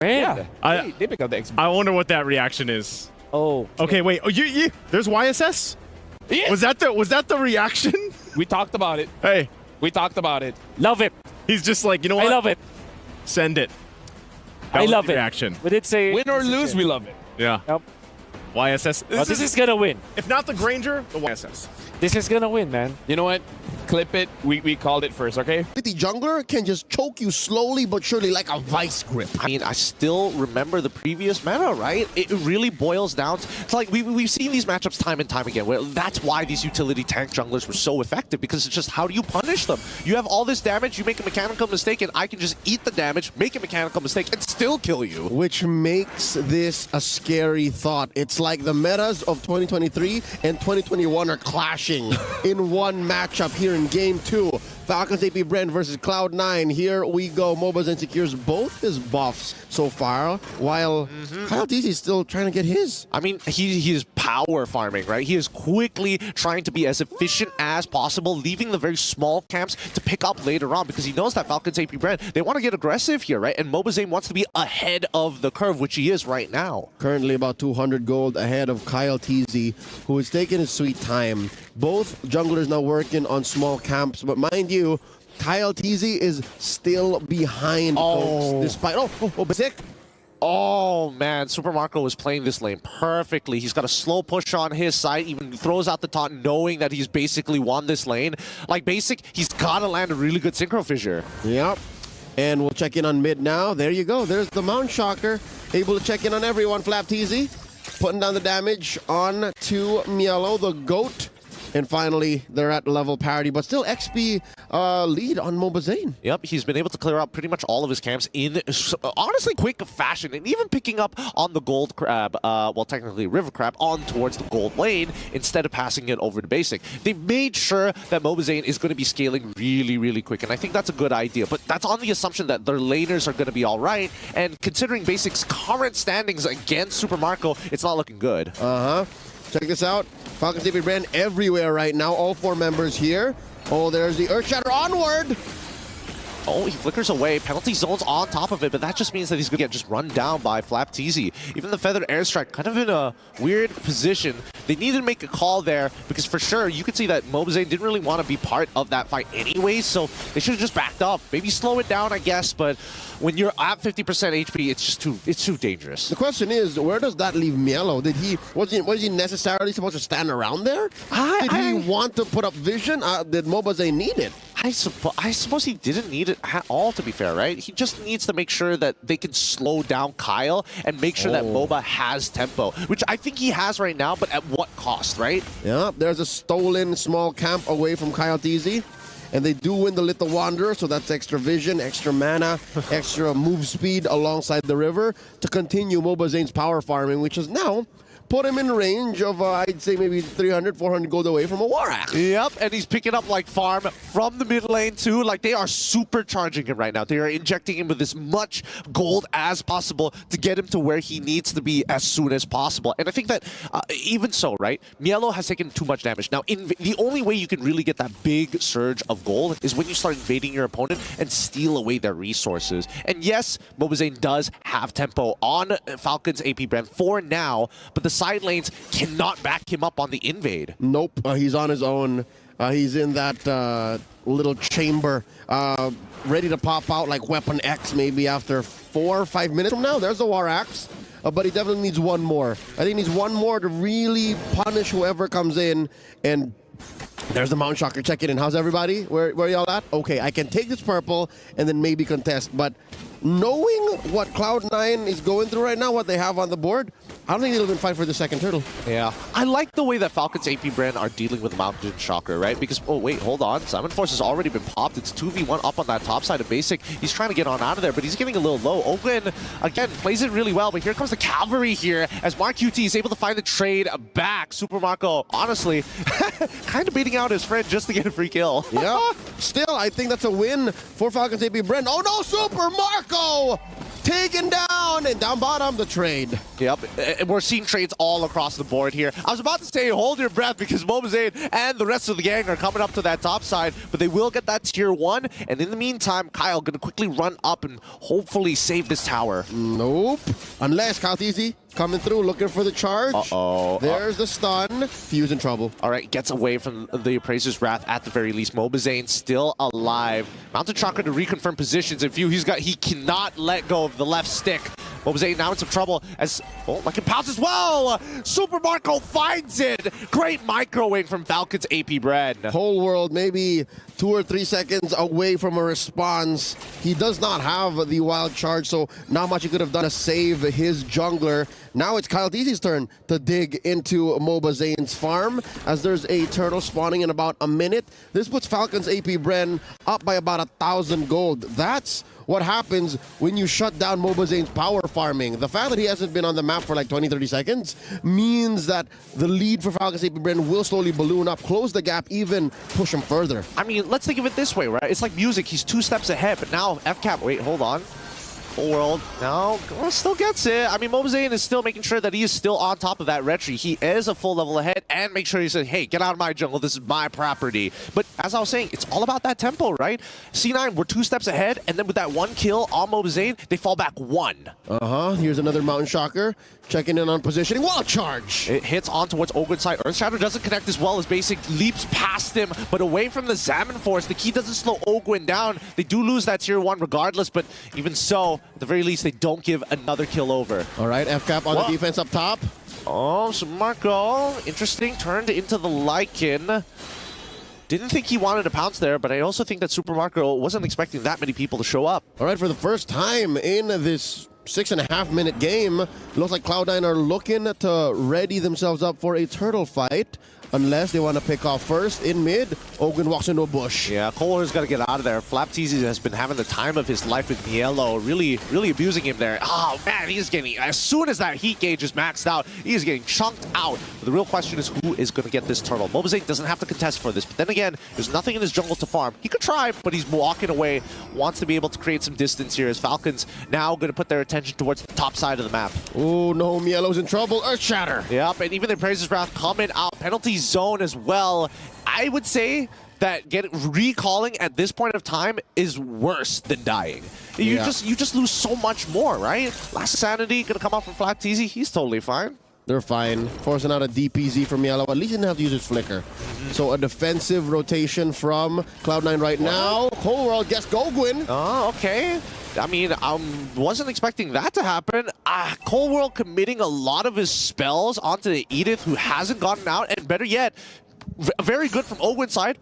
Yeah, they pick up the XP. I wonder what that reaction is. Oh. Okay, wait. Oh, there's YSS? Yes. Was that the reaction? We talked about it. Hey. We talked about it. Love it. He's just like, you know what? I love it. Send it. I love it. Reaction. We did say Win or lose, we love it. Yeah. Yep. YSS. This is gonna win. If not the Granger, the YSS. This is gonna win, man. You know what? Clip it. We called it first, okay? The jungler can just choke you slowly but surely like a vice grip. I mean, I still remember the previous meta, right? It really boils down to like we've seen these matchups time and time again. Where that's why these utility tank junglers were so effective, because it's just how do you punish them? You have all this damage, you make a mechanical mistake, and I can just eat the damage, make a mechanical mistake, and still kill you. Which makes this a scary thought. It's like the metas of 2023 and 2021 are clashing in one matchup here in Game 2. Falcons Apbren versus Cloud9. Here we go. Mobazane secures both his buffs so far, while Kyle TZ is still trying to get his. I mean, he is power farming, right? He is quickly trying to be as efficient as possible, leaving the very small camps to pick up later on, because he knows that Falcons Apbren, they want to get aggressive here, right? And Mobazane wants to be ahead of the curve, which he is right now. Currently about 200 gold ahead of Kyle TZ, who is taking his sweet time. Both junglers now working on small camps, but mind you, Kyle TZ is still behind, folks, despite... Sick. Oh, man. Super Marco was playing this lane perfectly. He's got a slow push on his side, even throws out the taunt, knowing that he's basically won this lane. Like, basic, he's got to land a really good Synchro Fissure. Yep. And we'll check in on mid now. There you go. There's the Mount Shocker. Able to check in on everyone. Flap TZ putting down the damage on to Mielo, the GOAT. And finally, they're at level parity, but still XP lead on Mobazane. Yep, he's been able to clear out pretty much all of his camps in, honestly, quick fashion, and even picking up on the gold crab, well, technically river crab, on towards the gold lane instead of passing it over to basic. They've made sure that Mobazane is going to be scaling really, really quick, and I think that's a good idea, but that's on the assumption that their laners are going to be all right, and considering basic's current standings against Super Marco, it's not looking good. Check this out. Falcons Apbren everywhere right now. All 4 members here. Oh, there's the Earthshatter onward. Oh, he flickers away. Penalty zone's on top of it, but that just means that he's going to get just run down by Flap TZ. Even the Feathered Airstrike kind of in a weird position. They needed to make a call there because for sure you could see that Mobazane didn't really want to be part of that fight anyways, so they should have just backed up. Maybe slow it down, I guess, but when you're at 50% HP, it's too dangerous. The question is, where does that leave Mielo? Was he necessarily supposed to stand around there? Did he want to put up vision? Did Mobazane need it? I suppose he didn't need it at all, to be fair, right? He just needs to make sure that they can slow down Kyle and make sure that MOBA has tempo, which I think he has right now, but at what cost, right? Yeah, there's a stolen small camp away from Kyle TZ. And they do win the Little Wanderer, so that's extra vision, extra mana, extra move speed alongside the river to continue Mobazane's power farming, which is now put him in range of, I'd say, maybe 300, 400 gold away from a War Axe. Yep, and he's picking up, like, farm from the mid lane, too. Like, they are supercharging him right now. They are injecting him with as much gold as possible to get him to where he needs to be as soon as possible. And I think that, even so, right, Mielo has taken too much damage. Now, the only way you can really get that big surge of gold is when you start invading your opponent and steal away their resources. And yes, Mobazane does have tempo on Falcons Apbren for now, but the side lanes cannot back him up on the invade. Nope, he's on his own. He's in that little chamber, ready to pop out like Weapon X maybe after 4 or 5 minutes from now. There's the War Axe, but he definitely needs one more. I think he needs one more to really punish whoever comes in. And there's the Mount Shocker checking in. How's everybody? Where y'all at? Okay, I can take this purple and then maybe contest, but knowing what Cloud9 is going through right now, what they have on the board, I don't think they'll even fight for the second turtle. Yeah. I like the way that Falcons Apbren are dealing with Mountain Shocker, right? Because, oh, wait, hold on. Simon Force has already been popped. It's 2v1 up on that top side of basic. He's trying to get on out of there, but he's getting a little low. Ogun, again, plays it really well, but here comes the cavalry here as Mark QT is able to find the trade back. Super Marco, honestly, kind of beating out his friend just to get a free kill. Yeah. Still, I think that's a win for Falcons Apbren. Oh, no, Super Marco! taken down, and down bottom, the trade. Yep, and we're seeing trades all across the board here. I was about to say, hold your breath, because Mobazane and the rest of the gang are coming up to that top side, but they will get that tier 1, and in the meantime, Kyle gonna quickly run up and hopefully save this tower. Nope. Unless Kaltizi coming through, looking for the charge. Uh-oh. There's the stun. Fuse in trouble. All right, gets away from the Appraiser's Wrath at the very least. Mobazane still alive. Mountain Chakra to reconfirm positions. In view, he cannot let go of the left stick. Mobazane now in some trouble as, like it pounces well. Super Marco finds it. Great microwave from Falcon's Apbren. Whole world maybe 2 or 3 seconds away from a response. He does not have the wild charge, so not much he could have done to save his jungler. Now it's Kyle Deezy's turn to dig into Mobazane's farm as there's a turtle spawning in about a minute. This puts Falcon's Apbren up by about 1,000 gold. That's what happens when you shut down Mobazane's power farming. The fact that he hasn't been on the map for like 20-30 seconds means that the lead for Falcon's Apbren will slowly balloon up, close the gap, even push him further. I mean, let's think of it this way, right? It's like music. He's 2 steps ahead, but now FCAP, wait, hold on. Full world, no, still gets it. I mean, Mobazane is still making sure that he is still on top of that retry. He is a full level ahead, and make sure he says, hey, get out of my jungle, this is my property. But as I was saying, it's all about that tempo, right? C9, we're 2 steps ahead, and then with that 1 kill on Mobazane, they fall back 1. Here's another Mountain Shocker, checking in on positioning. Wild charge! It hits on towards Ogren's side. Earthshadow doesn't connect as well as Basic leaps past him, but away from the Salmon Force. The key doesn't slow Ogren down. They do lose that tier 1 regardless, but even so, at the very least, they don't give another kill over. All right, FCAP on the defense up top. Oh, so Marco, interesting, turned into the Lycan. Didn't think he wanted to pounce there, but I also think that Super Marco wasn't expecting that many people to show up. All right, for the first time in this 6.5-minute game, it looks like Cloud9 are looking to ready themselves up for a turtle fight. Unless they want to pick off first in mid, Ogren walks into a bush. Yeah, Cole's got to get out of there. Flapteasy has been having the time of his life with Mielo, really abusing him there. Oh man, he's getting, as soon as that heat gauge is maxed out, he is getting chunked out. But the real question is who is going to get this turtle. Mobazane doesn't have to contest for this, but then again, there's nothing in his jungle to farm. He could try, but he's walking away, wants to be able to create some distance here as Falcons now going to put their attention towards the top side of the map. Oh no, Mielo's in trouble. Earth Shatter. Yep, and even the Appraiser's Wrath coming out. Penalty zone as well. I would say that recalling at this point of time is worse than dying. You just lose so much more, right? Last Sanity gonna come out from Flapteasy. He's totally fine. They're fine. Forcing out a DPZ from Mielo. At least he didn't have to use his flicker. So a defensive rotation from Cloud9 right now. Whole world gets Gogwin. Oh, okay. I mean, I wasn't expecting that to happen. Cold World committing a lot of his spells onto the Edith, who hasn't gotten out, and better yet, very good from Ogwen's side.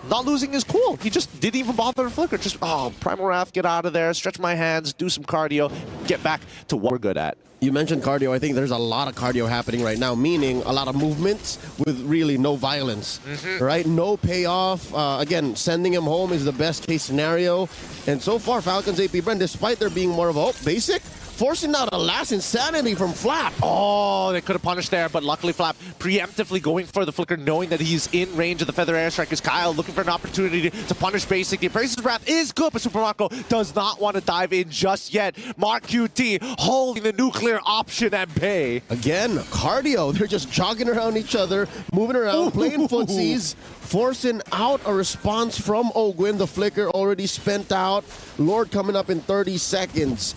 Not losing his cool. He just didn't even bother to flicker. Just, Primal Wrath, get out of there, stretch my hands, do some cardio, get back to what we're good at. You mentioned cardio. I think there's a lot of cardio happening right now, meaning a lot of movements with really no violence, right? No payoff. Again, sending him home is the best case scenario. And so far, Falcons Apbren, despite there being more of a basic, forcing out a last insanity from Flap. Oh, they could have punished there, but luckily Flap preemptively going for the flicker, knowing that he's in range of the Feather Airstrike. Is Kyle looking for an opportunity to punish Basic. The Appraiser's Wrath is good, but Super Marco does not want to dive in just yet. Mark QT holding the nuclear option at bay. Again, cardio. They're just jogging around each other, moving around, playing footsies, forcing out a response from Ogwin. The flicker already spent out. Lord coming up in 30 seconds.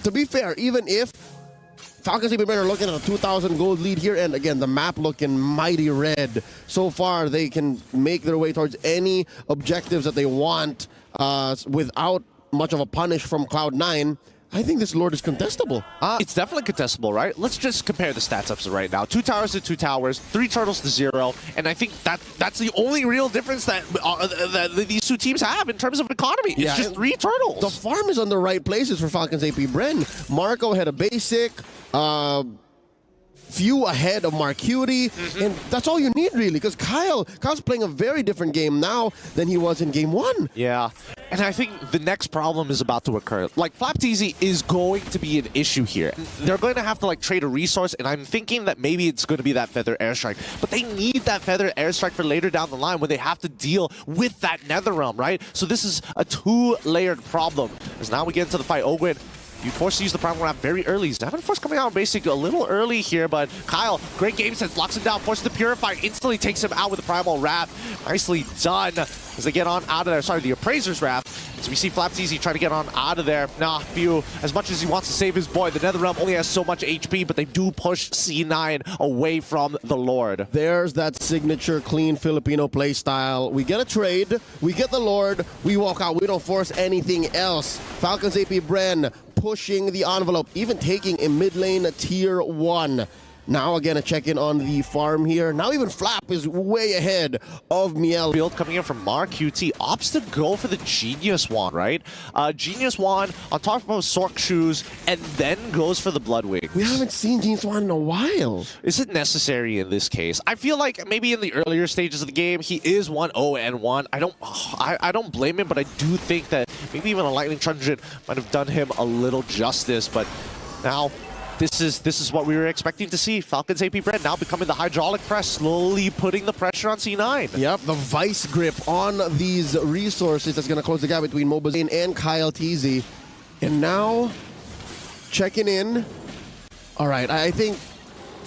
To be fair, even if Falcons Apbren are looking at a 2,000 gold lead here, and again, the map looking mighty red. So far, they can make their way towards any objectives that they want without much of a punish from Cloud9. I think this Lord is contestable. It's definitely contestable, right? Let's just compare the stats ups right now. 2 towers to 2 towers, 3 turtles to 0, and I think that's the only real difference that these two teams have in terms of economy. It's just 3 turtles. The farm is on the right places for Falcons Apbren. Marco had a basic, few ahead of Marcuity, and that's all you need really, because Kyle's playing a very different game now than he was in game 1. Yeah, and I think the next problem is about to occur. Like, Flapteasy is going to be an issue here. They're going to have to, like, trade a resource, and I'm thinking that maybe it's going to be that Feather Airstrike. But they need that Feather Airstrike for later down the line when they have to deal with that Netherrealm, right? So this is a 2-layered problem. As now we get into the fight, Ogwen You forced to use the Primal Wrap very early. Zaman Force coming out basically a little early here, but Kyle, great game sense, locks him down, forces the Purify, instantly takes him out with the Primal Wrap. Nicely done as they get on out of there. Sorry, the Appraiser's Wrap. So we see Flapteezy try to get on out of there. Nah, Few, as much as he wants to save his boy, the NetherRealm only has so much HP, but they do push C9 away from the Lord. There's that signature clean Filipino play style. We get a trade, we get the Lord, we walk out, we don't force anything else. Falcons Apbren pushing the envelope, even taking a mid lane tier 1. Now again, a check-in on the farm here. Now even Flap is way ahead of Miel. Build coming in from Mar QT opts to go for the Genius Wand, right? Genius Wand on top of Sork Shoes and then goes for the Bloodwings. We haven't seen Genius Wand in a while. Is it necessary in this case? I feel like maybe in the earlier stages of the game, he is 1-0-1. I don't blame him, but I do think that maybe even a Lightning Truncheon might have done him a little justice, but now this is what we were expecting to see. Falcons Apbren now becoming the hydraulic press, slowly putting the pressure on C9. Yep, the vice grip on these resources that's going to close the gap between Mobazane and Kyle TZ. And now, checking in. All right, I think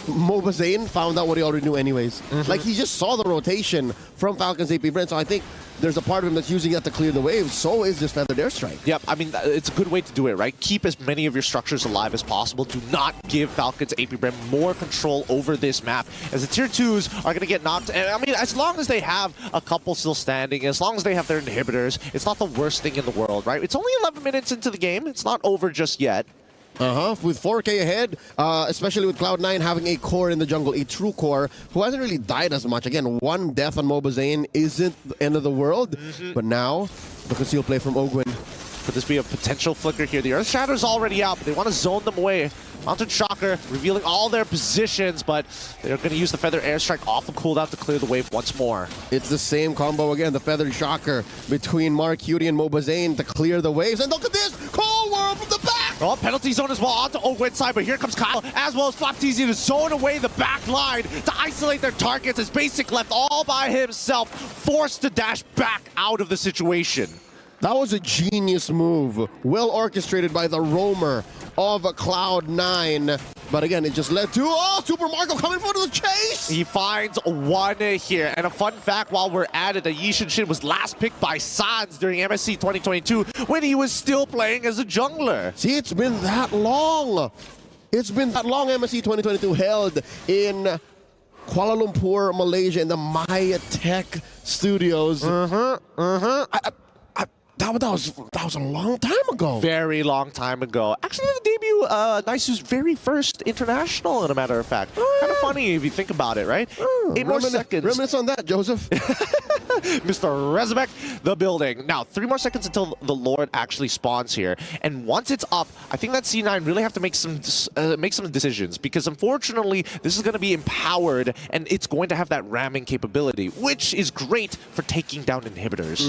Mobazane found out what he already knew anyways. Like, he just saw the rotation from Falcons Apbren, so I think there's a part of him that's using that to clear the wave. So is this Feathered Airstrike. Yep, I mean, it's a good way to do it, right? Keep as many of your structures alive as possible. Do not give Falcons Apbren more control over this map, as the tier 2s are going to get knocked. And I mean, as long as they have a couple still standing, as long as they have their inhibitors, it's not the worst thing in the world, right? It's only 11 minutes into the game. It's not over just yet. With 4K ahead, especially with Cloud9 having a core in the jungle, a true core, who hasn't really died as much. Again, one death on Mobazane isn't the end of the world, but now, the concealed play from Ogwin. Could this be a potential flicker here? The Earth Shatter's already out, but they want to zone them away. Mountain Shocker revealing all their positions, but they're going to use the Feather Airstrike off the cooldown to clear the wave once more. It's the same combo again, the Feathered Shocker between Mark Cutie and Mobazane to clear the waves. And look at this! Cold World from the back! Oh, penalty zone as well onto Ogwin's side, but here comes Kyle, as well as Flapteezy to zone away the back line to isolate their targets as Basic left all by himself, forced to dash back out of the situation. That was a genius move, well orchestrated by the roamer of Cloud9. But again, it just led to, Super Marco coming for the chase! He finds one here. And a fun fact while we're at it, Yishin Shin was last picked by Sans during MSC 2022 when he was still playing as a jungler. See, it's been that long. It's been that long. MSC 2022 held in Kuala Lumpur, Malaysia, in the Maya Tech Studios. That was a long time ago. Very long time ago. Actually, the debut, Naisu's very first international, as a matter of fact. Kind of funny if you think about it, right? 8 more seconds. Reminisce on that, Joseph. Mr. Rezabek, the building. Now, 3 more seconds until the Lord actually spawns here. And once it's up, I think that C9 really have to make some decisions, because unfortunately, this is going to be empowered, and it's going to have that ramming capability, which is great for taking down inhibitors.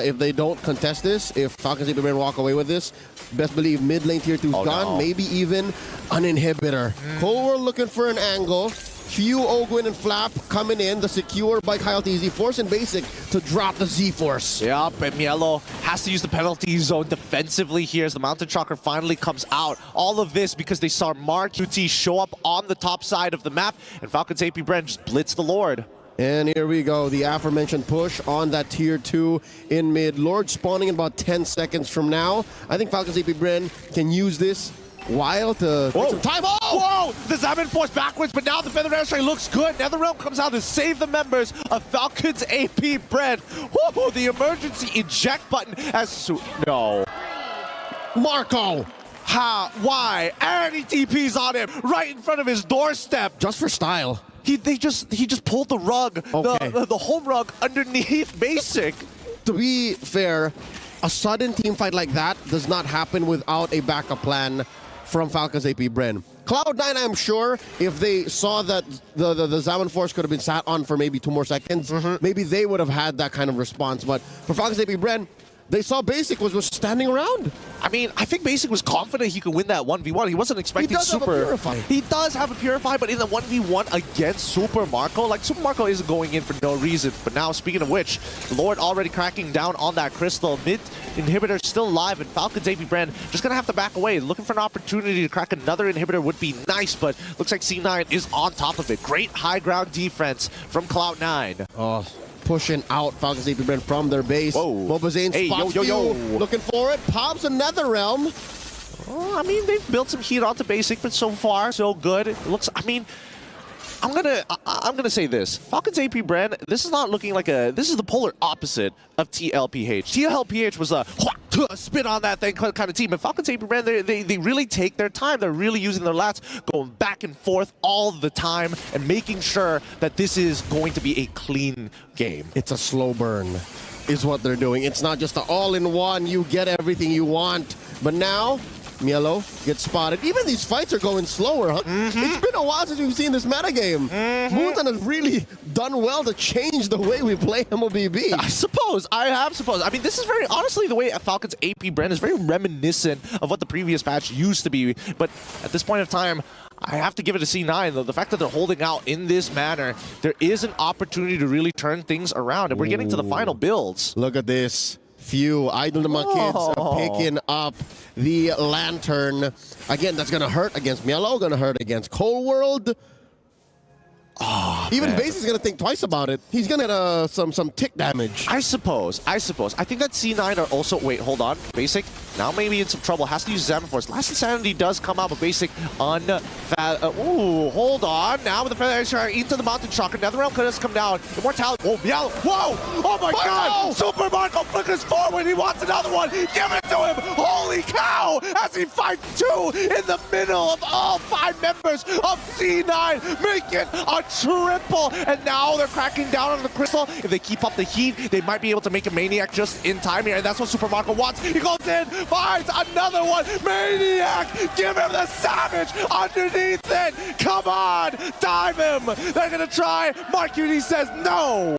If they don't contest this, if Falcons Apbren walk away with this, best believe mid lane tier 2's gone, no. maybe even an inhibitor. Cold World looking for an angle. Few, Ogwin, and Flap coming in. The secure by Kyle TZ, forcing Basic to drop the Z-Force. Yep, and Mielo has to use the penalty zone defensively here as the Mountain Shocker finally comes out. All of this because they saw Mark QT show up on the top side of the map, and Falcons Apbren just blitz the Lord. And here we go, the aforementioned push on that tier 2 in mid. Lord spawning in about 10 seconds from now. I think Falcons Apbren can use this while to take some time. Whoa! The Zaman Force backwards, but now the Feather Airstrike looks good. NetherRealm comes out to save the members of Falcons Apbren. Whoa! The emergency eject button as no. Marco! How? Why? And he TP's on him right in front of his doorstep. Just for style. He just pulled the rug, Okay. the home rug underneath Basic. To be fair, a sudden team fight like that does not happen without a backup plan from Falcons Apbren. Cloud9, I'm sure, if they saw that the Zaman Force could have been sat on for maybe 2 more seconds, maybe they would have had that kind of response. But for Falcons Apbren, they saw Basic was standing around. I mean, I think Basic was confident he could win that 1v1. He wasn't expecting does have a Super. Purify. He does have a Purify, but in the 1v1 against Super Marco, like, Super Marco isn't going in for no reason. But now, speaking of which, Lord already cracking down on that Crystal. Mid inhibitor still live, and Falcon's Apbren just going to have to back away. Looking for an opportunity to crack another inhibitor would be nice, but looks like C9 is on top of it. Great high ground defense from Cloud9. Oh, pushing out Falcon's Apbren from their base. Whoa. Mobazane Hey, spots yo. you. Looking for it. Pops another realm. I mean, they've built some heat onto Basic, but so far, so good. It looks, I mean, I'm gonna say this. Falcon's Apbren, this is not looking like this is the polar opposite of TLPH. TLPH was a spin on that thing kind of team. And Falcon's Apbren, they really take their time. They're really using their lats, going back and forth all the time, and making sure that this is going to be a clean game. It's a slow burn, is what they're doing. It's not just an all-in-one, you get everything you want. But now, Mielo gets spotted. Even these fights are going slower, huh? It's been a while since we've seen this metagame. Moonton has really done well to change the way we play MLBB. I suppose. I mean, this is very, honestly, the way Falcon's Apbren is very reminiscent of what the previous patch used to be. But at this point of time, I have to give it a C9, though. The fact that they're holding out in this manner, there is an opportunity to really turn things around. And we're getting to the final builds. Look at this. Few Idolama kids are picking up the Lantern. Again, that's going to hurt against Mielo, going to hurt against Cold World. Even Base is going to think twice about it. He's going to get some tick damage. I suppose. I think that C9 are also... Wait, hold on. Basic, now maybe in some trouble. Has to use Examine Force. Last Insanity does come out, but Basic ooh, hold on. Now with the Feather Edge into the Mountain Chakra. Now the realm does come down. Immortality. Oh, Mielo. Whoa! Oh my God! Super Marco flickers forward. He wants another one. Give it to him. Holy cow! As he fights two in the middle of all 5 members of C9. Make it a triple, and now they're cracking down on the Crystal. If they keep up the heat, they might be able to make a Maniac just in time here, and that's what Super Marco wants. He goes in, finds another one. Maniac! Give him the Savage underneath it! Come on! Dive him! They're gonna try. Mark Uni says no!